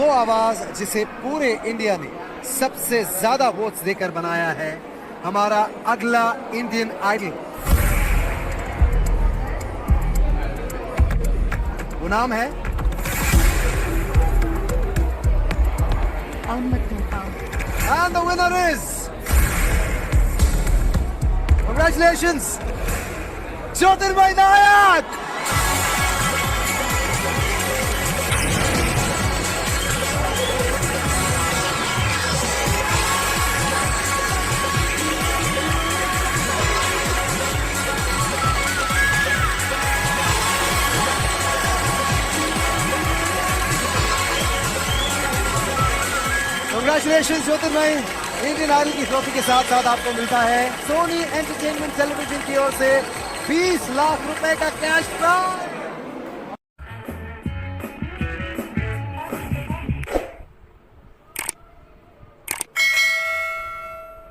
वो आवाज जिसे पूरे इंडिया ने सबसे ज्यादा वोट्स देकर बनाया है, हमारा अगला इंडियन आइडल। वो नाम है And the winner is, congratulations, Jyotirmay Nayak! Congratulations Jyotirmay. Indian idol की ट्रॉफी के साथ साथ आपको मिलता है सोनी एंटरटेनमेंट टेलीविजन की ओर से 20 लाख रुपए का कैश प्राइज।